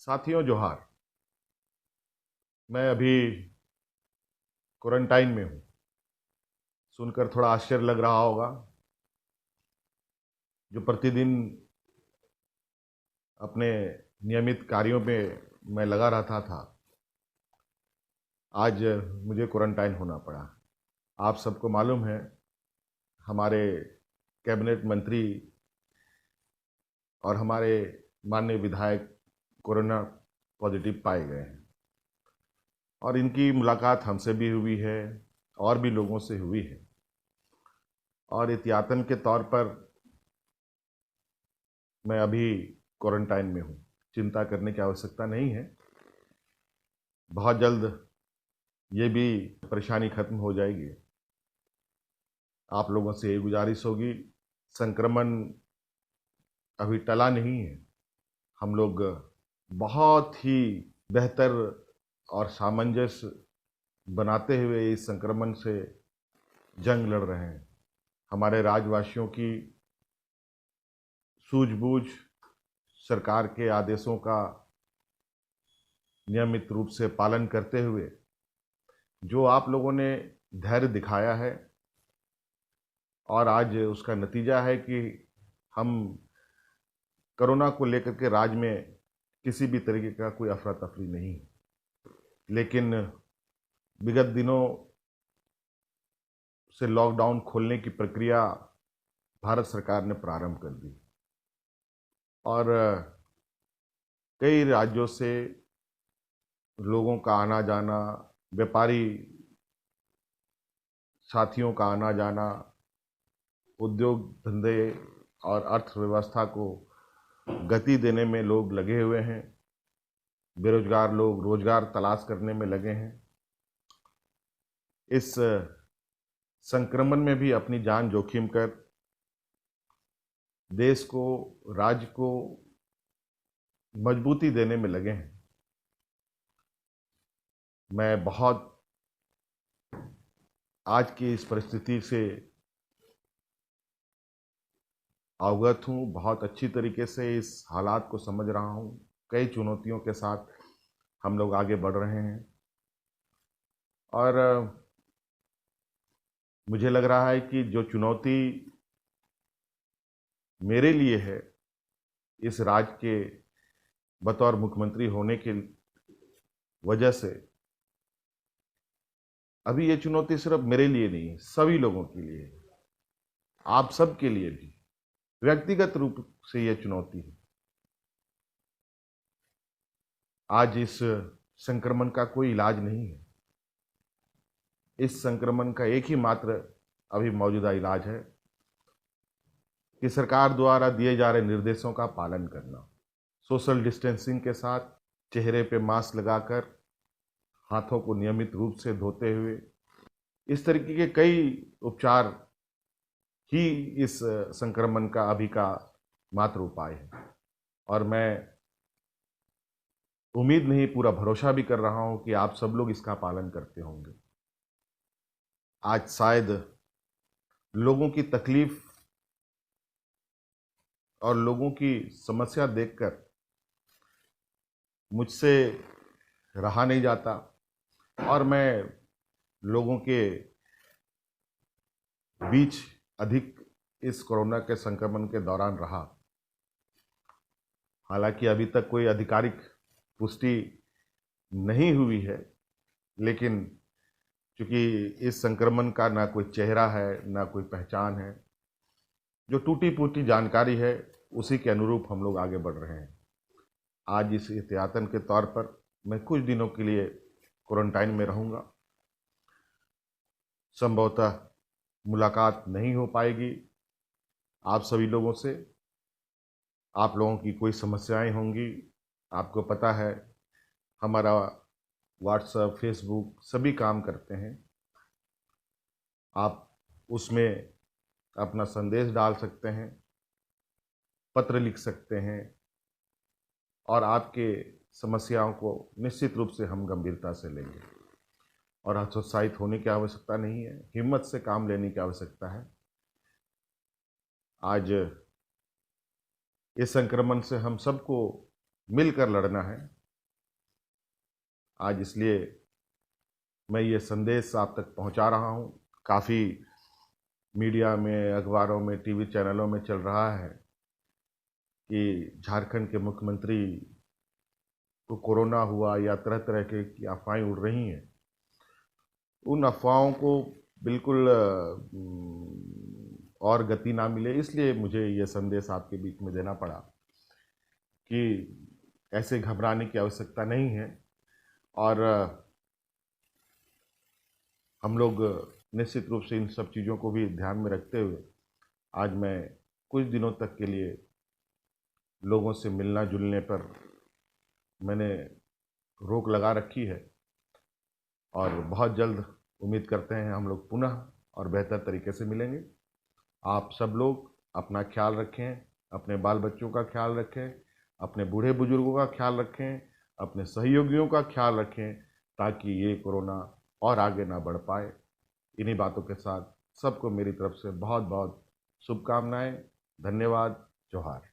साथियों जोहार। मैं अभी क्वारंटाइन में हूँ। सुनकर थोड़ा आश्चर्य लग रहा होगा। जो प्रतिदिन अपने नियमित कार्यों में मैं लगा रहता था, आज मुझे क्वारंटाइन होना पड़ा। आप सबको मालूम है, हमारे कैबिनेट मंत्री और हमारे माननीय विधायक कोरोना पॉजिटिव पाए गए हैं और इनकी मुलाकात हमसे भी हुई है और भी लोगों से हुई है। और एहतियातन के तौर पर मैं अभी क्वारंटाइन में हूँ। चिंता करने की आवश्यकता नहीं है। बहुत जल्द ये भी परेशानी खत्म हो जाएगी। आप लोगों से ये गुजारिश होगी, संक्रमण अभी टला नहीं है। हम लोग बहुत ही बेहतर और सामंजस्य बनाते हुए इस संक्रमण से जंग लड़ रहे हैं। हमारे राज्यवासियों की सूझबूझ, सरकार के आदेशों का नियमित रूप से पालन करते हुए जो आप लोगों ने धैर्य दिखाया है, और आज उसका नतीजा है कि हम कोरोना को लेकर के राज्य में किसी भी तरीके का कोई अफरा तफरी नहीं है। लेकिन विगत दिनों से लॉकडाउन खोलने की प्रक्रिया भारत सरकार ने प्रारंभ कर दी और कई राज्यों से लोगों का आना जाना, व्यापारी साथियों का आना जाना, उद्योग धंधे और अर्थव्यवस्था को गति देने में लोग लगे हुए हैं। बेरोजगार लोग रोजगार तलाश करने में लगे हैं। इस संक्रमण में भी अपनी जान जोखिम कर देश को, राज्य को मजबूती देने में लगे हैं। मैं बहुत आज की इस परिस्थिति से अवगत हूँ, बहुत अच्छी तरीके से इस हालात को समझ रहा हूँ। कई चुनौतियों के साथ हम लोग आगे बढ़ रहे हैं और मुझे लग रहा है कि जो चुनौती मेरे लिए है, इस राज्य के बतौर मुख्यमंत्री होने की वजह से, अभी ये चुनौती सिर्फ मेरे लिए नहीं है, सभी लोगों के लिए है। आप सब के लिए भी व्यक्तिगत रूप से यह चुनौती है। आज इस संक्रमण का कोई इलाज नहीं है। इस संक्रमण का एक ही मात्र अभी मौजूदा इलाज है कि सरकार द्वारा दिए जा रहे निर्देशों का पालन करना, सोशल डिस्टेंसिंग के साथ, चेहरे पे मास्क लगाकर, हाथों को नियमित रूप से धोते हुए, इस तरीके के कई उपचार ही इस संक्रमण का अभी का मात्र उपाय है। और मैं उम्मीद नहीं, पूरा भरोसा भी कर रहा हूं कि आप सब लोग इसका पालन करते होंगे। आज शायद लोगों की तकलीफ और लोगों की समस्या देखकर मुझसे रहा नहीं जाता और मैं लोगों के बीच अधिक इस कोरोना के संक्रमण के दौरान रहा। हालांकि अभी तक कोई आधिकारिक पुष्टि नहीं हुई है, लेकिन चूंकि इस संक्रमण का ना कोई चेहरा है, ना कोई पहचान है, जो टूटी फूटी जानकारी है उसी के अनुरूप हम लोग आगे बढ़ रहे हैं। आज इस एहतियातन के तौर पर मैं कुछ दिनों के लिए क्वारंटाइन में रहूंगा। संभवतः मुलाकात नहीं हो पाएगी आप सभी लोगों से। आप लोगों की कोई समस्याएं होंगी। आपको पता है, हमारा व्हाट्सएप, फेसबुक सभी काम करते हैं। आप उसमें अपना संदेश डाल सकते हैं, पत्र लिख सकते हैं और आपके समस्याओं को निश्चित रूप से हम गंभीरता से लेंगे। और हतोत्साहित होने की आवश्यकता नहीं है, हिम्मत से काम लेने की आवश्यकता है। आज इस संक्रमण से हम सबको मिलकर लड़ना है। आज इसलिए मैं ये संदेश आप तक पहुंचा रहा हूं। काफ़ी मीडिया में, अखबारों में, टीवी चैनलों में चल रहा है कि झारखंड के मुख्यमंत्री को कोरोना हुआ या तरह तरह की अफवाहें उड़ रही हैं। उन अफवाहों को बिल्कुल और गति ना मिले, इसलिए मुझे ये संदेश आपके बीच में देना पड़ा कि ऐसे घबराने की आवश्यकता नहीं है। और हम लोग निश्चित रूप से इन सब चीज़ों को भी ध्यान में रखते हुए आज मैं कुछ दिनों तक के लिए लोगों से मिलना जुलने पर मैंने रोक लगा रखी है। और बहुत जल्द उम्मीद करते हैं हम लोग पुनः और बेहतर तरीके से मिलेंगे। आप सब लोग अपना ख्याल रखें, अपने बाल बच्चों का ख्याल रखें, अपने बूढ़े बुजुर्गों का ख्याल रखें, अपने सहयोगियों का ख्याल रखें, ताकि ये कोरोना और आगे ना बढ़ पाए। इन्हीं बातों के साथ सबको मेरी तरफ से बहुत बहुत शुभकामनाएं। धन्यवाद। जोहार।